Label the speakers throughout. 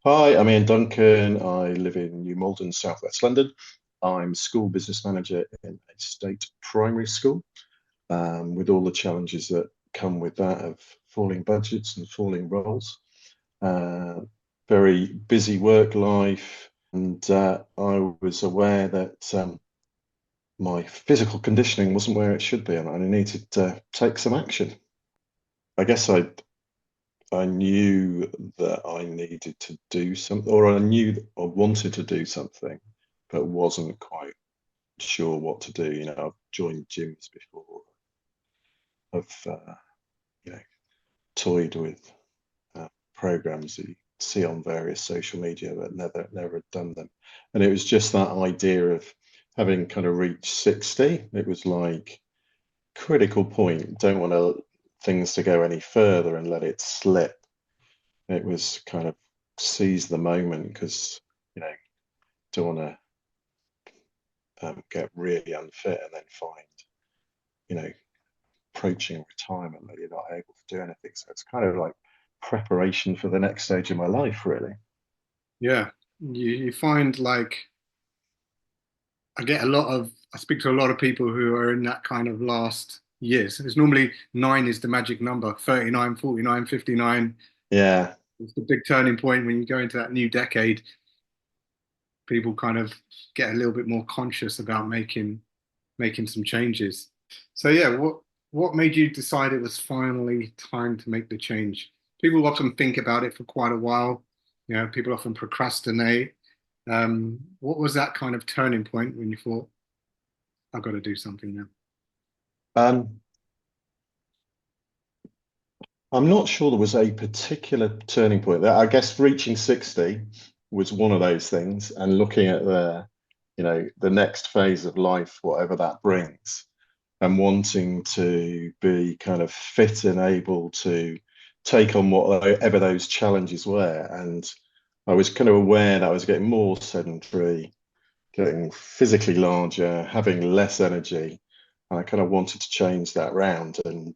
Speaker 1: Hi, I'm Ian Duncan. I live in New Malden, Southwest London. I'm school business manager in a state primary school, with all the challenges that come with that of falling budgets and falling roles. Uh, Very busy work life, and I was aware that my physical conditioning wasn't where it should be, and I needed to take some action. I guess I knew that I needed to do something, or I knew that I wanted to do something, but wasn't quite sure what to do. I've joined gyms before. I've you know toyed with programs that you see on various social media, but never done them. And it was just that idea of having kind of reached 60. It was like critical point. Don't want things to go any further and let it slip. It was kind of seize the moment because you know don't want to get really unfit and then find you know approaching retirement that you're not able to do anything. So it's kind of like preparation for the next stage of my life, really.
Speaker 2: Yeah, you find like I speak to a lot of people who are in that kind of last years. It's normally nine is the magic number, 39, 49, 59.
Speaker 1: Yeah.
Speaker 2: It's the big turning point when you go into that new decade. People kind of get a little bit more conscious about making some changes. So yeah, what made you decide it was finally time to make the change? People often think about it for quite a while. People often procrastinate. What was that kind of turning point when you thought, I've got to do something now?
Speaker 1: Um, I'm not sure there was a particular turning point there. I guess reaching 60 was one of those things, and looking at the next phase of life, whatever that brings, and wanting to be kind of fit and able to take on whatever those challenges were. And I was kind of aware that I was getting more sedentary, getting physically larger, having less energy. And I kind of wanted to change that round. And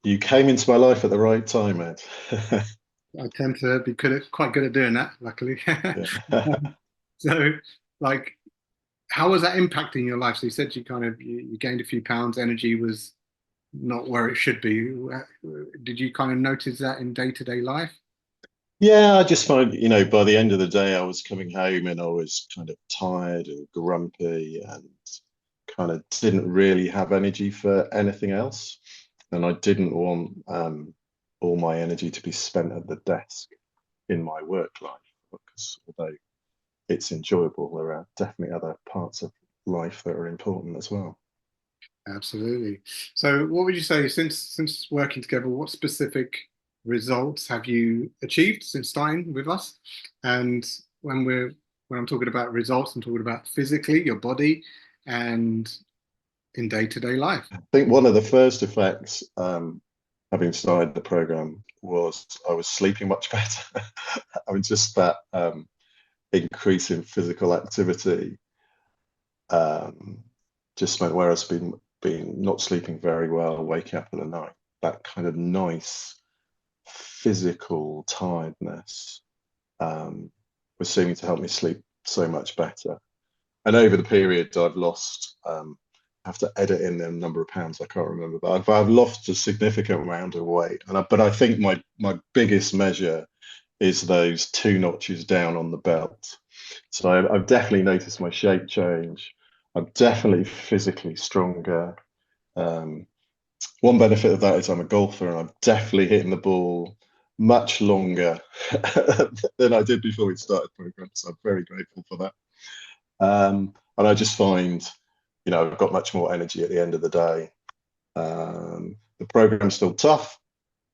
Speaker 1: you came into my life at the right time, Ed.
Speaker 2: I tend to be quite good at doing that, luckily.
Speaker 1: Yeah.
Speaker 2: So, like, how was that impacting your life? So you said you gained a few pounds, energy was not where it should be. Did you kind of notice that in day-to-day life?
Speaker 1: Yeah, I just find, by the end of the day, I was coming home and I was kind of tired and grumpy and kind of didn't really have energy for anything else. And I didn't want all my energy to be spent at the desk in my work life, because although it's enjoyable, there are definitely other parts of life that are important as well.
Speaker 2: Absolutely. So, what would you say since working together? What specific results have you achieved since starting with us? And when I'm talking about results, I'm talking about physically, your body, and in day-to-day life.
Speaker 1: I think one of the first effects, having started the program, was I was sleeping much better. I mean, just that increase in physical activity um, just meant where I've been not sleeping very well, waking up in the night, that kind of nice physical tiredness um, was seeming to help me sleep so much better. And over the period, I've lost. I have to edit in the number of pounds. I can't remember, but I've lost a significant amount of weight. But I think my biggest measure is those two notches down on the belt. So I've definitely noticed my shape change. I'm definitely physically stronger. Um, One benefit of that is I'm a golfer and I'm definitely hitting the ball much longer than I did before we started the program. So I'm very grateful for that. And I just find, I've got much more energy at the end of the day. The program's still tough,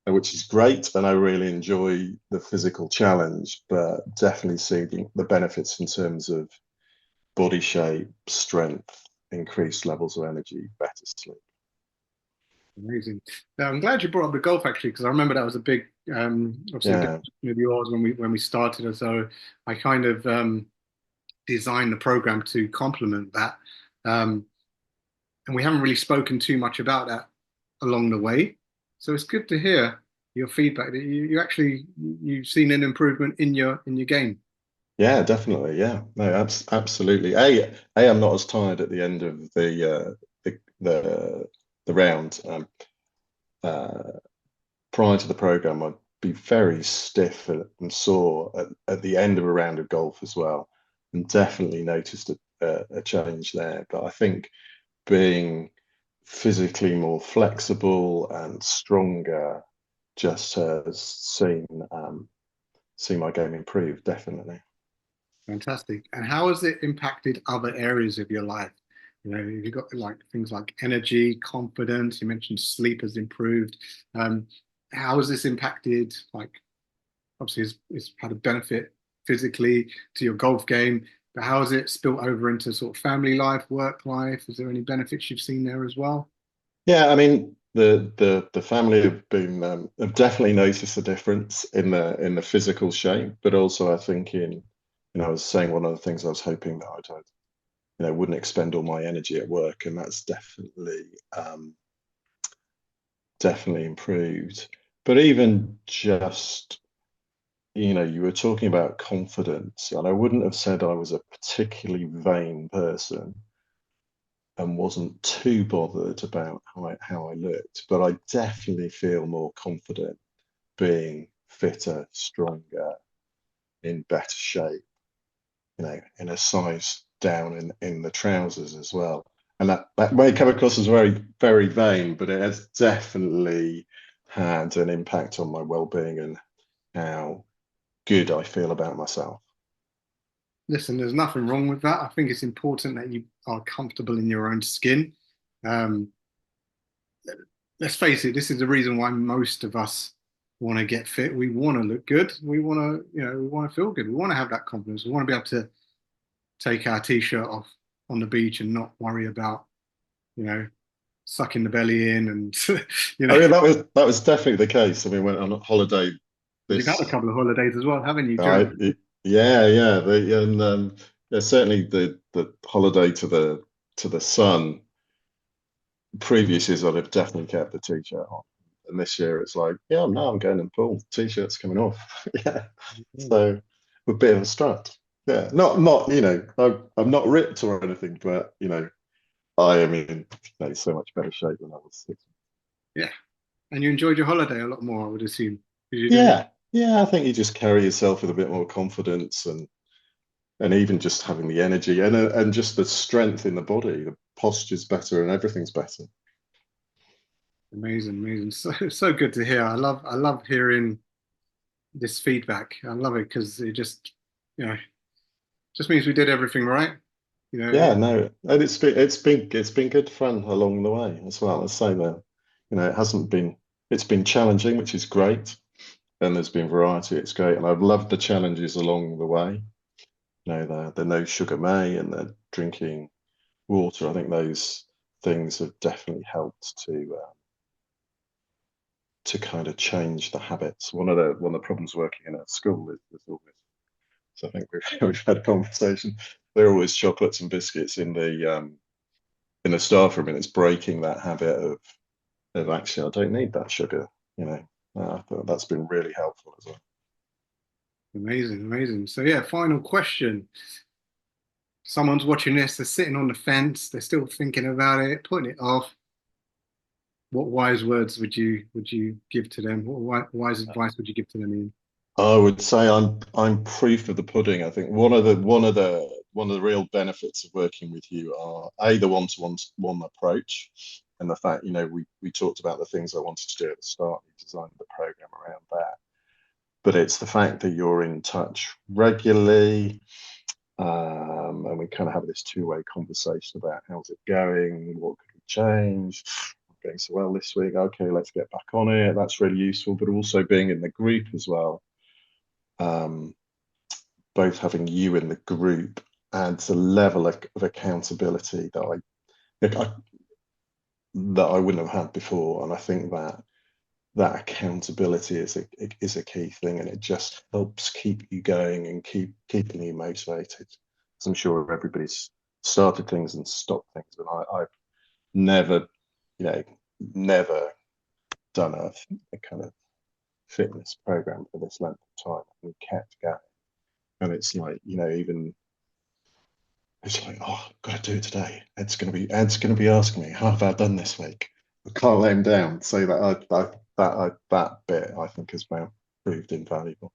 Speaker 1: which is great, and I really enjoy the physical challenge, but definitely seeing the benefits in terms of body shape, strength, increased levels of energy, better sleep.
Speaker 2: Amazing. Now, I'm glad you brought up the golf actually, because I remember that was obviously a big
Speaker 1: Yeah.
Speaker 2: passion of yours when we started. And so I kind of designed the program to complement that. Um, and we haven't really spoken too much about that along the way. So it's good to hear. your feedback that you've seen an improvement in your game.
Speaker 1: Yeah, definitely. Yeah, no, absolutely. I'm not as tired at the end of the round. Uh, Prior to the program, I'd be very stiff and sore at the end of a round of golf as well, and definitely noticed a change there. But I think being physically more flexible and stronger just has seen my game improve, definitely.
Speaker 2: Fantastic. And how has it impacted other areas of your life? You know, you've got like things like energy, confidence. You mentioned sleep has improved. Um, how has this impacted, like, obviously it's had a benefit physically to your golf game, but how has it spilt over into sort of family life, work life? Is there any benefits you've seen there as well?
Speaker 1: Yeah, I mean the family have definitely noticed the difference in the physical shape, but also I think I was saying one of the things I was hoping that wouldn't expend all my energy at work, and that's definitely improved. But even just, you were talking about confidence, and I wouldn't have said I was a particularly vain person and wasn't too bothered about how I looked, but I definitely feel more confident being fitter, stronger, in better shape, in a size down in the trousers as well. And that may come across as very, very vain, but it has definitely had an impact on my well-being and how good I feel about myself.
Speaker 2: Listen, there's nothing wrong with that. I think it's important that you are comfortable in your own skin. Um, let's face it, this is the reason why most of us want to get fit. We want to look good. We want to, we want to feel good. We want to have that confidence. We want to be able to take our t-shirt off on the beach and not worry about, you know, sucking the belly in and, you
Speaker 1: I
Speaker 2: know,
Speaker 1: mean, that was definitely the case. I mean, went on a holiday
Speaker 2: you've had a
Speaker 1: this
Speaker 2: couple of holidays as well, haven't you?
Speaker 1: I
Speaker 2: During,
Speaker 1: yeah, yeah, and yeah, certainly the holiday to the sun. Previous years, I'd have definitely kept the t-shirt on, and this year it's like, yeah, no, I'm going in the pool. T-shirt's coming off. Yeah, so a bit of a strut. Yeah, not I'm not ripped or anything, but I am in so much better shape than I was.
Speaker 2: yeah. And you enjoyed your holiday a lot more, I would assume, because you didn't.
Speaker 1: Yeah, yeah, I think you just carry yourself with a bit more confidence and even just having the energy and just the strength in the body, the posture's better and everything's better.
Speaker 2: Amazing, amazing. So good to hear. I love hearing this feedback. I love it because it you know, just means we did everything right. You know,
Speaker 1: Yeah, no, and it's been good fun along the way as well. Let's say that, it hasn't been it's been challenging, which is great, and there's been variety. It's great, and I've loved the challenges along the way. The no sugar May and the drinking water. I think those things have definitely helped to kind of change the habits. One of the problems working in a school is always. So I think we've had a conversation. There are always chocolates and biscuits in the staff room, and it's breaking that habit of actually I don't need that sugar. You know, I thought that's been really helpful as well.
Speaker 2: amazing, amazing. So yeah, final question. Someone's watching this, they're sitting on the fence, they're still thinking about it, putting it off. What wise words would you give to them? What wise advice would you give to them, Ian?
Speaker 1: I would say I'm proof of the pudding. I think one of the real benefits of working with you are the one-to-one approach, and the fact we talked about the things I wanted to do at the start. We designed the program around that, but it's the fact that you're in touch regularly, and we kind of have this two-way conversation about how's it going, what could we change. Going so well this week. Okay, let's get back on it. That's really useful, but also being in the group as well, um, both having you in the group adds a level of accountability that I wouldn't have had before, and I think that accountability is a key thing, and it just helps keep you going and keeping you motivated. As I'm sure everybody's started things and stopped things, and I've never, never done a kind of fitness program for this length of time, and we kept going. And it's like, even it's like, oh, I've got to do it today. Ed's gonna be asking me, how have I done this week? I can't let him down. So that bit I think has proved invaluable.